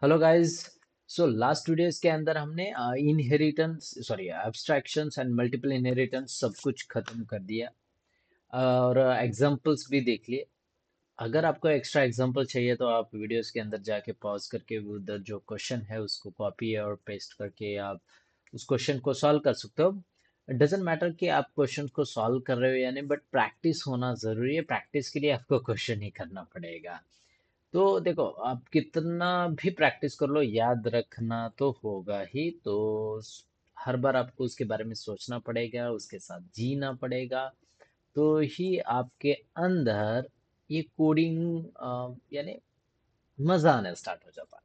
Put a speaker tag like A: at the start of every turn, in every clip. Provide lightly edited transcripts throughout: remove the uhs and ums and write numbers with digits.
A: Hello guys. So last 2 days के अंदर हमने inheritance abstractions and multiple inheritance सब कुछ खत्म कर दिया और एग्जांपल्स भी देख लिए। अगर आपको एक्स्ट्रा एग्जांपल चाहिए तो आप वीडियोस के अंदर जाके पॉज करके वो उधर जो क्वेश्चन है उसको कॉपी और पेस्ट करके आप उस क्वेश्चन को सॉल्व कर सकते हो। डजेंट मैटर कि आप क्वेश्चन को सॉल्व कर रहे हो या नहीं, बट प्रैक्टिस होना जरूरी है। प्रैक्टिस के लिए आपको क्वेश्चन ही करना पड़ेगा। तो देखो, आप कितना भी प्रैक्टिस कर लो, याद रखना तो होगा ही। तो हर बार आपको उसके बारे में सोचना पड़ेगा, उसके साथ जीना पड़ेगा, तो ही आपके अंदर ये कोडिंग यानी मजा आना स्टार्ट हो जाता है।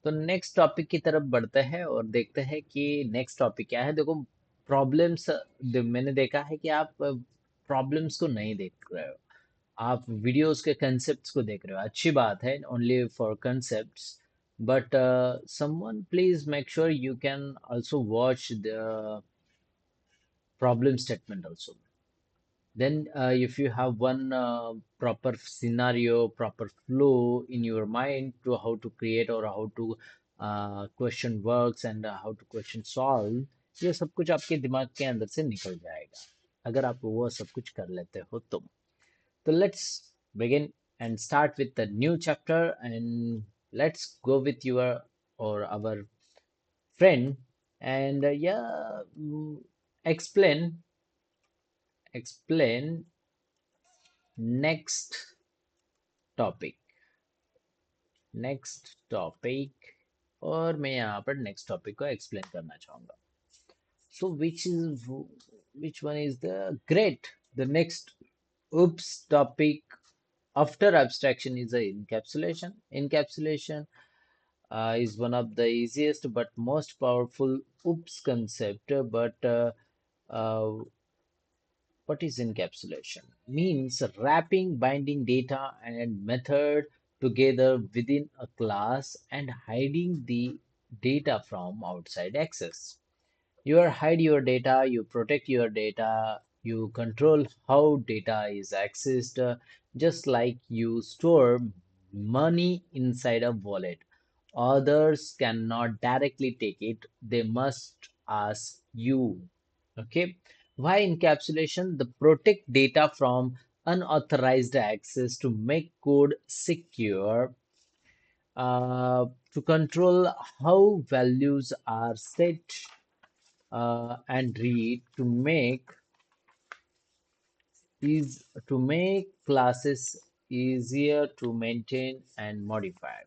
A: तो नेक्स्ट टॉपिक की तरफ बढ़ते हैं और देखते हैं कि नेक्स्ट टॉपिक क्या है। देखो, प्रॉब्लम्स, मैंने देखा है कि आप प्रॉब्लम्स को नहीं देख रहे हो, आप वीडियोस के कंसेप्ट्स को देख रहे हो। अच्छी बात है, only for concepts, but someone please make sure you can also watch the problem statement also. Then if you have one proper scenario, proper flow in your mind to how to create or how to question works and how to question solve, ये सब कुछ आपके दिमाग के अंदर से निकल जाएगा अगर आप वो सब कुछ कर लेते हो तो। So let's begin and start with the new chapter, and let's go with your or our friend and explain explain next topic next topic। और मैं यहाँ पर next topic को explain करना चाहूँगा। So which one is the great? The next oops topic after abstraction is the encapsulation. Encapsulation is one of the easiest but most powerful OOPS concept. Uh, what is encapsulation? Means wrapping binding data and method together within a class and hiding the data from outside access. You hide your data, you protect your data, you control how data is accessed, just like you store money inside a wallet. Others cannot directly take it, they must ask you. Okay. Why encapsulation? The protect data from unauthorized access to make code secure, uh, to control how values are set and read, to make classes easier to maintain and modify.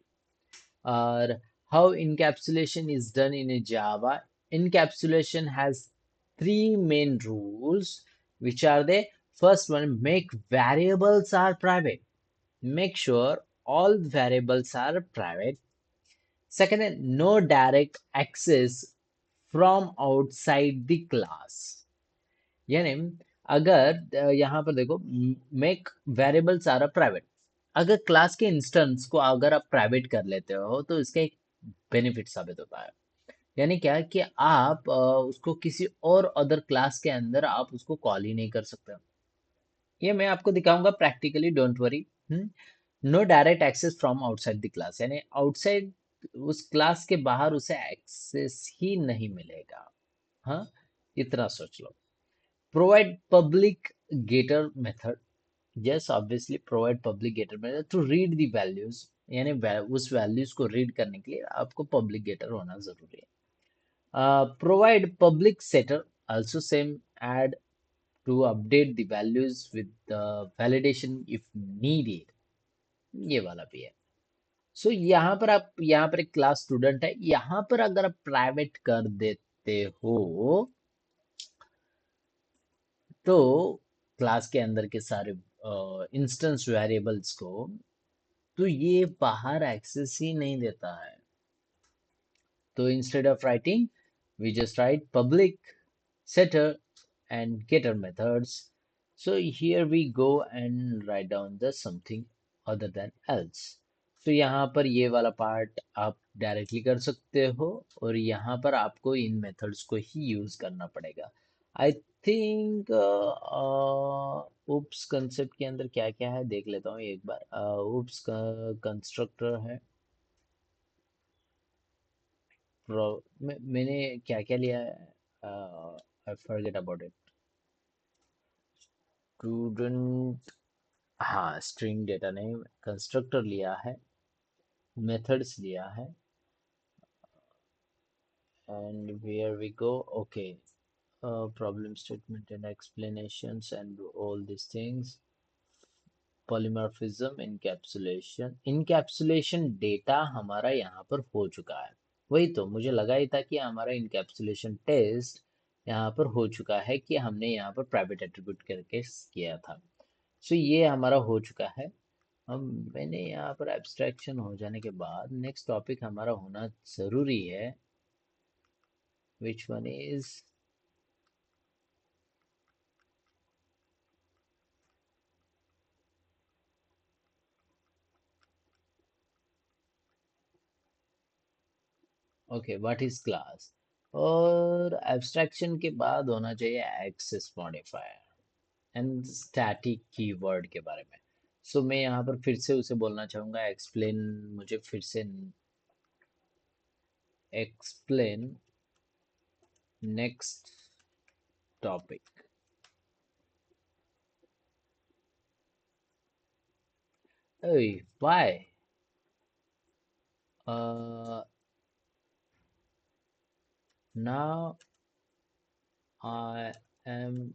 A: Or how encapsulation is done in a Java. Encapsulation has three main rules, which are the first one, make variables are private. Make sure all variables are private. Second, no direct access from outside the class. यानी अगर यहाँ पर देखो, make variables are private. अगर class के instance को अगर आप प्राइवेट कर लेते हो तो इसका एक बेनिफिट साबित होता है। यानी क्या कि आप उसको किसी और अदर क्लास के अंदर आप उसको कॉल ही नहीं कर सकते हो। ये मैं आपको दिखाऊंगा practically, don't worry. No direct access from outside the class, यानी आउटसाइड उस क्लास के बाहर उसे एक्सेस ही नहीं मिलेगा। हाँ, इतना सोच लो। Provide public getter method. Yes, obviously provide public getter method to read the values, यानी उस values को read करने के लिए आपको public getter होना जरूरी है। Provide public setter, also same, add to update the values with the validation if needed, ये वाला भी है। सो यहाँ पर आप, यहाँ पर एक क्लास स्टूडेंट है, यहाँ पर अगर आप प्राइवेट कर देते हो तो क्लास के अंदर के सारे इंस्टेंस वेरिएबल्स को तो ये बाहर एक्सेस ही नहीं देता है। तो instead of writing we just write public setter and getter methods. So here we go and write down the something other than else. तो यहाँ पर ये वाला पार्ट आप डायरेक्टली कर सकते हो और यहाँ पर आपको इन मेथड्स को ही यूज करना पड़ेगा। आई थिंक उप्स कंसेप्ट के अंदर क्या क्या है देख लेता हूँ एक बार। उप्स का कंस्ट्रक्टर है, मैंने क्या क्या लिया है, I forget about it. Student, हाँ स्ट्रिंग डेटा नहीं, कंस्ट्रक्टर लिया है, मेथड्स लिया है, and where we go, okay, problem statement and explanations and all these things, polymorphism, encapsulation data हमारा यहाँ पर हो चुका है। वही तो मुझे लगा ही था कि हमारा इनकैप्सुलेशन टेस्ट यहाँ पर हो चुका है, कि हमने यहाँ पर प्राइवेट एट्रीब्यूट करके किया था। सो ये हमारा हो चुका है। हम मैंने यहाँ पर एब्स्ट्रैक्शन हो जाने के बाद नेक्स्ट टॉपिक हमारा होना जरूरी है, which one is, okay, what is class. और एब्स्ट्रैक्शन के बाद होना चाहिए access modifier and static keyword के बारे में। सो मैं यहाँ पर फिर से उसे बोलना चाहूँगा, एक्सप्लेन, मुझे फिर से explain next topic. Why, now I am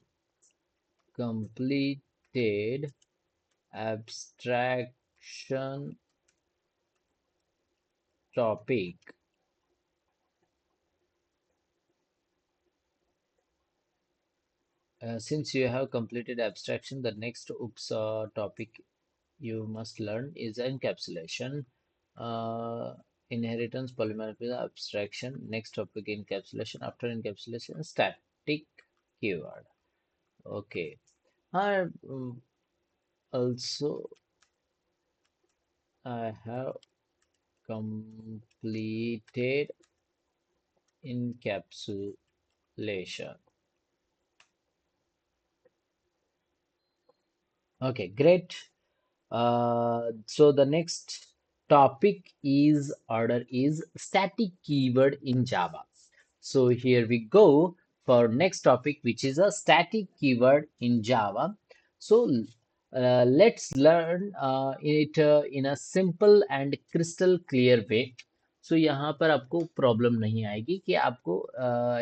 A: completed abstraction topic. Since you have completed abstraction, the next topic you must learn is encapsulation, uh, inheritance, polymorphism, abstraction. Next topic encapsulation. After encapsulation, static keyword. Okay. Also, I have completed encapsulation. Okay, great. So the next topic is order is static keyword in Java. So here we go for next topic, which is a static keyword in Java. So let's learn it in a simple and crystal clear way. So यहाँ पर आपको problem नहीं आएगी कि आपको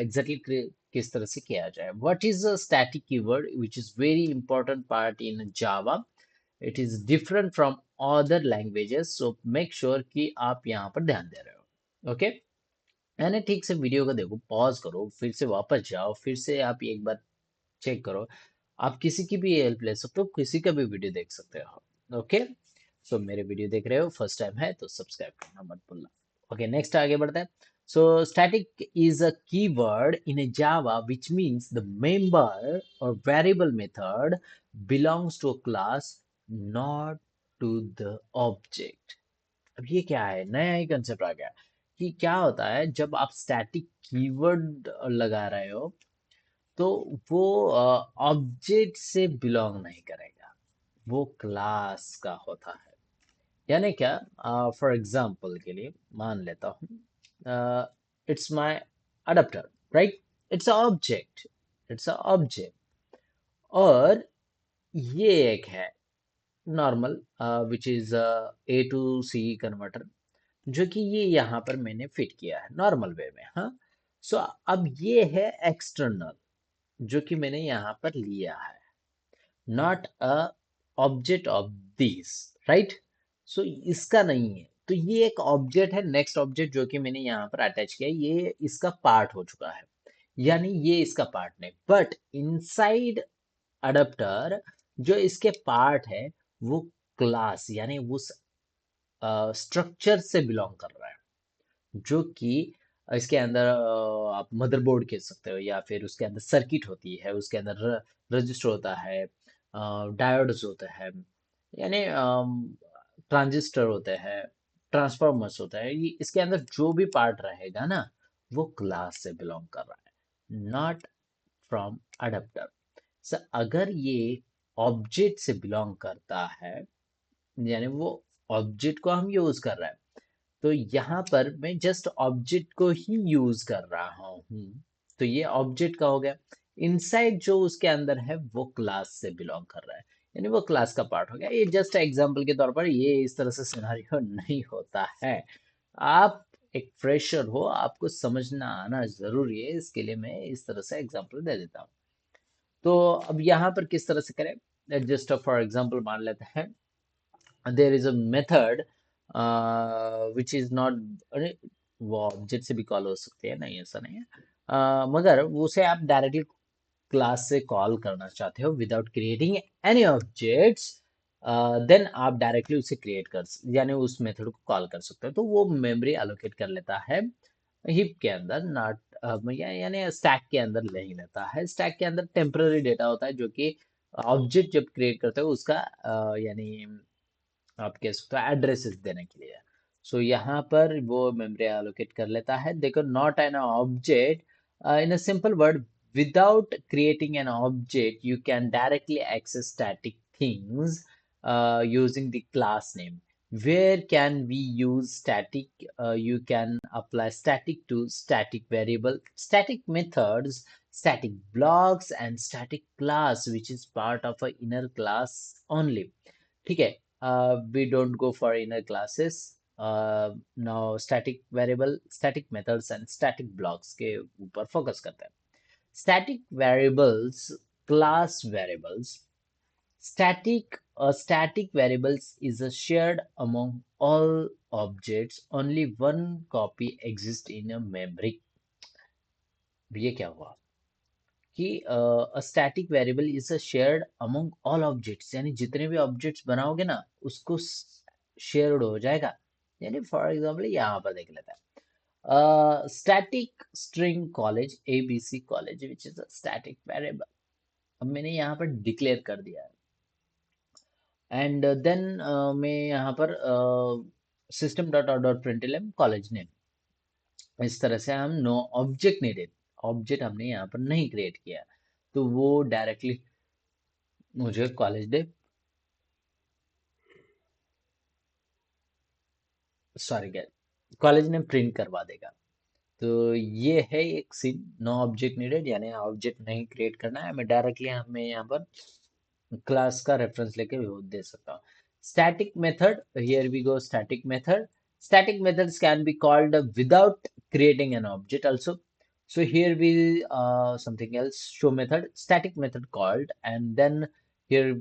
A: exactly किस तरह से किया जाए। What is a static keyword, which is very important part in Java. It is different from other languages, so make sure कि आप यहाँ पर ध्यान दे रहे हो। ओके, मैंने ठीक से वीडियो को देखो, पॉज करो, फिर से वापस जाओ, फिर से आप एक बार चेक करो। आप किसी की भी हेल्प ले सकते हो, किसी का भी वीडियो देख सकते हो। ओके, सो मेरे वीडियो देख रहे हो, फर्स्ट टाइम है तो सब्सक्राइब करना मत भूलना। ओके, नेक्स्ट आगे बढ़ते हैं। So static is a keyword in a Java which means the member और variable method belongs to a class, not to the object। अब ये क्या है, नया ही कंसेप्ट आ गया कि क्या होता है जब आप स्टैटिक कीवर्ड लगा रहे हो, तो वो ऑब्जेक्ट से बिलोंग नहीं करेगा, वो क्लास का होता है। यानी क्या, फॉर एग्जाम्पल के लिए मान लेता हूँ, it's my adapter, right, it's a object, it's a object. और ये एक है normal, which is A to C converter, जो कि ये यहाँ पर मैंने फिट किया है नॉर्मल वे में। हाँ, सो अब ये है एक्सटर्नल, जो कि मैंने यहाँ पर लिया है, not a object of this, right. So इसका नहीं है, तो ये एक ऑब्जेक्ट है, नेक्स्ट ऑब्जेक्ट जो कि मैंने यहाँ पर अटैच किया, ये इसका पार्ट हो चुका है, यानी ये इसका पार्ट नहीं। बट इनसाइड अडेप्टर जो इसके पार्ट है, वो क्लास यानी उस स्ट्रक्चर से बिलोंग कर रहा है, जो कि इसके अंदर आप मदरबोर्ड कह सकते हो, या फिर उसके अंदर सर्किट होती है, उसके अंदर रजिस्टर होता है, डायोड्स होते हैं, यानी ट्रांजिस्टर होते हैं, ट्रांसफार्मर्स होता है, ये इसके अंदर जो भी पार्ट रहेगा ना, वो क्लास से बिलोंग कर रहा है, नॉट फ्रॉम अडेप्टर। सो अगर ये ऑब्जेक्ट से बिलोंग करता है, यानी वो ऑब्जेक्ट को हम यूज कर रहे हैं, तो यहाँ पर मैं जस्ट ऑब्जेक्ट को ही यूज कर रहा हूँ। तो ये ऑब्जेक्ट का हो गया। इनसाइड जो उसके अंदर है वो क्लास से बिलोंग कर रहा है, यानी वो क्लास का पार्ट हो गया। ये जस्ट एग्जांपल के तौर पर, ये इस तरह से सिनेरियो नहीं होता है। आप एक फ्रेशर हो, आपको समझना आना जरूरी है, इसके लिए मैं इस तरह से एग्जांपल दे देता हूँ। तो अब यहाँ पर किस तरह से करें, जस्ट फॉर एग्जांपल मान लेते हैं, there is a method which is not, अरे वो ऑब्जेक्ट से भी कॉल हो सकती है, नहीं ऐसा नहीं है। मगर उसे आप डायरेक्टली क्लास से कॉल करना चाहते हो without creating any objects, then आप डायरेक्टली उसे क्रिएट यानी उस मेथड को कॉल कर सकते हो। तो वो मेमोरी एलोकेट कर लेता है हिप के अंदर, नॉट यानी स्टैक के अंदर नहीं लेता है। स्टैक के अंदर टेम्पररी डेटा होता है जो कि ऑब्जेक्ट जब क्रिएट करते हो उसका यानी आप कह सकते हो एड्रेसेस देने के लिए। सो यहाँ पर वो मेमोरी एलोकेट कर लेता है। देखो, not an object, in a simple word, without creating an object you can directly access static things using the class name. Where can we use static? You can apply static to static variable, static methods, static blocks, and static class which is part of a inner class only. ठीक है, we don't go for inner classes. Now static variable, static methods and static blocks के ऊपर focus करते हैं। Static variables, class variables. Static variables is a shared among all objects. Only one copy exists in a memory. ये क्या हुआ कि static variable is a shared among all objects, यानी जितने भी ऑब्जेक्ट्स बनाओगे ना उसको शेयर्ड हो जाएगा। यानी फॉर एग्जांपल यहाँ पर देख लेते हैं, static string college ABC college which is a static variable. अब मैंने यहाँ पर डिक्लेयर कर दिया है, एंड देन मैं यहाँ पर system dot out dot println college name, इस तरह से हम नो ऑब्जेक्ट नीडेड, ऑब्जेक्ट हमने यहाँ पर नहीं क्रिएट किया, तो वो डायरेक्टली मुझे कॉलेज डे, सॉरी क्या, कॉलेज नेम प्रिंट करवा देगा। तो ये है एक सीन, नो ऑब्जेक्ट नीडेड, यानी ऑब्जेक्ट नहीं क्रिएट करना है, मैं डायरेक्टली हमें यहाँ पर क्लास का रेफरेंस लेके भी दे सकता हूँ। Static method, here we go, static method. Static methods can be called without creating an object also. So here we something else, show method, static method called, and then here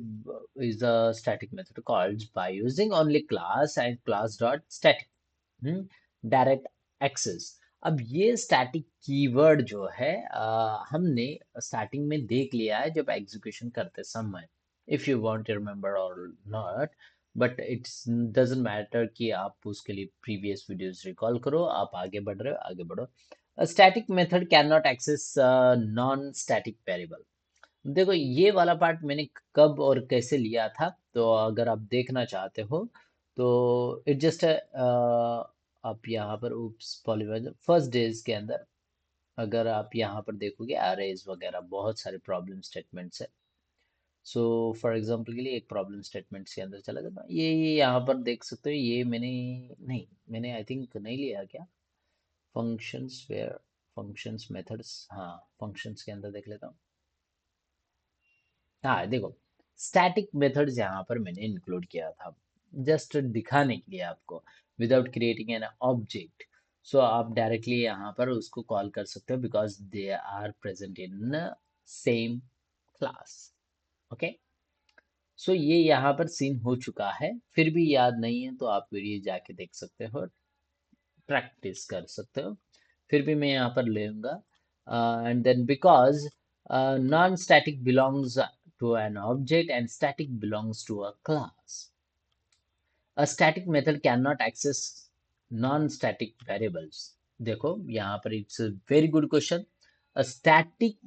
A: is a static method called by using only class and class dot static, direct access. अब ये static keyword जो है हमने starting में देख लिया है जब एग्जीक्यूशन करते समय, if you want to remember और not, but it's doesn't matter कि आप उसके लिए प्रीवियस वीडियोस रिकॉल करो, आप आगे बढ़ रहे हो आगे बढ़ो। Static method can not access non static variable. देखो, ये वाला पार्ट मैंने कब और कैसे लिया था, तो अगर आप देखना चाहते हो तो इट जस्ट आप यहाँ पर उप्स पॉलीमर फर्स्ट डेज के अंदर अगर आप यहाँ पर देखोगे अरेज वगैरह बहुत सारे प्रॉब्लम स्टेटमेंट्स है। सो फॉर एग्जांपल के लिए एक प्रॉब्लम स्टेटमेंट्स के अंदर चला जाता, ये यहाँ पर देख सकते हो, ये मैंने नहीं, मैंने आई थिंक नहीं लिया क्या, फंक्शंस वेयर, फंक्शंस मेथड्स, हाँ फंक्शंस के अंदर देख लेता हूँ। हाँ देखो, स्टैटिक मेथड्स यहाँ पर मैंने इंक्लूड किया था जस्ट दिखाने के लिए आपको, without creating an object. So आप डायरेक्टली यहाँ पर उसको कॉल कर सकते हो because they are present in same class. Okay, so ये यहाँ पर सीन हो चुका है, फिर भी याद नहीं है तो आप वीडियो जाके देख सकते हो, प्रैक्टिस कर सकते हो। फिर भी मैं यहाँ पर लूँगा, and then because non static belongs to an object and static belongs to a class. A static method cannot access non-static variables. देखो यहाँ पर it's a very good question. A static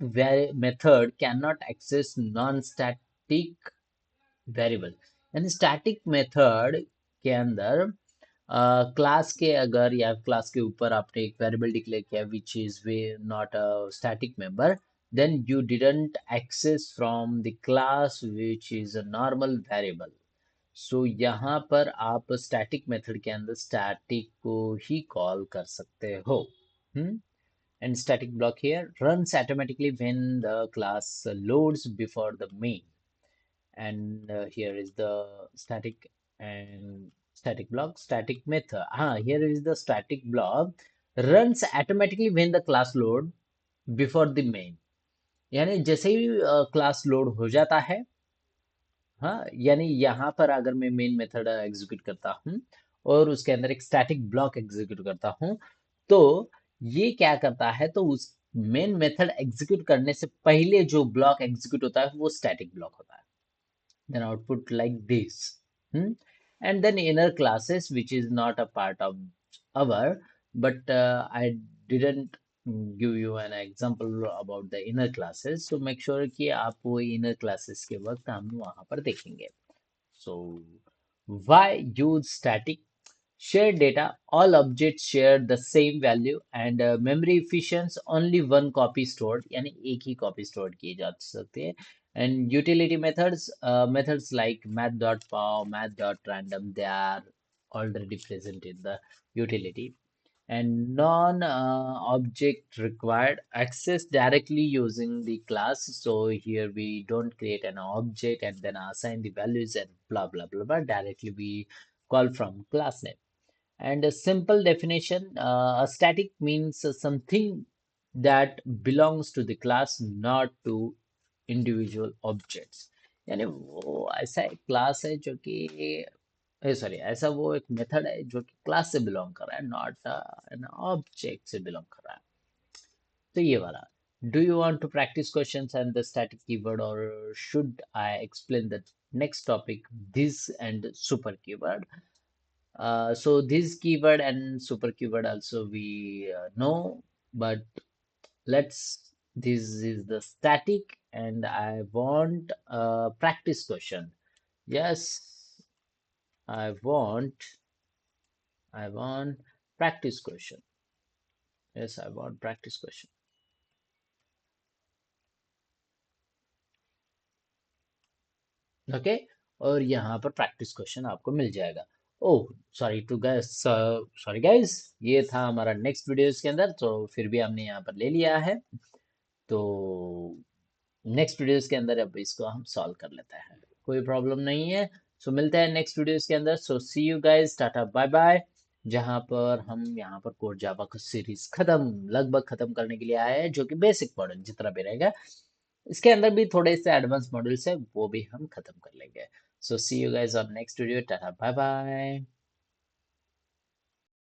A: method cannot access non-static variable. यानी static method के अंदर class के अगर या class के ऊपर आपने एक वेरिएबल डिक्लेयर किया which is way not a static member, then you didn't access from the class which is a normal variable. सो यहाँ पर आप स्टैटिक मेथड के अंदर स्टैटिक को ही कॉल कर सकते हो. हम्म. And static block here runs automatically when the class loads before the main. And here is the static and static block, static method. Here is the static block runs automatically when the class load before the main. यानी जैसे ही class load हो जाता है, हाँ, यानी यहाँ पर अगर मैं मेन मेथड एग्जीक्यूट करता हूँ और उसके अंदर एक स्टैटिक ब्लॉक एग्जीक्यूट करता हूँ, तो ये क्या करता है, तो उस मेन मेथड एग्जीक्यूट करने से पहले जो ब्लॉक एग्जीक्यूट होता है वो स्टैटिक ब्लॉक होता है. Then output like this. Hmm? And then inner classes, which is not a part of our, but I didn't give you an example about the inner classes. So make sure कि आप वो inner classes के वक्त हम वहाँ पर देखेंगे. So why use static? Share data, all objects share the same value and memory efficient only one copy stored, यानी एक ही copy stored की जा सकती है. And utility methods, methods like math.pow, math.random, they are already present in the utility. And non object required access directly using the class. So here we don't create an object and then assign the values and blah blah blah blah. Directly we call from class name. And a simple definition, a static means something that belongs to the class, not to individual objects. यानी वो ऐसा एक class है जो कि sorry, ऐसा वो एक मेथड है जो कि क्लास से बिलोंग कर रहा है, नॉट एन ऑब्जेक्ट से बिलोंग कर रहा है. तो ये वाला. Do you want to practice questions and the static keyword, or should I explain the next topic, this and super keyword? So this keyword and super keyword also we know, but let's, this is the static and I want a practice question. Yes, I want, I want practice question. Yes, I want practice question. Okay. और यहाँ पर practice question आपको मिल जाएगा. Oh, sorry to guys, sorry guys, ये था हमारा next videos के अंदर, तो फिर भी हमने यहाँ पर ले लिया है. तो नेक्स्ट वीडियोस के अंदर अब इसको हम सॉल्व कर लेते हैं, कोई प्रॉब्लम नहीं है. सो मिलते हैं नेक्स्ट वीडियोस के अंदर. So see you guys, tata bye bye. जहाँ पर हम यहाँ पर कोड जावा का सीरीज खत्म, लगभग खत्म करने के लिए आए हैं, जो कि बेसिक मॉडल जितना भी रहेगा, इसके अंदर भी थोड़े से एडवांस मॉडल्स है, वो भी हम खत्म कर लेंगे. So see you guys on next video. Tata bye bye.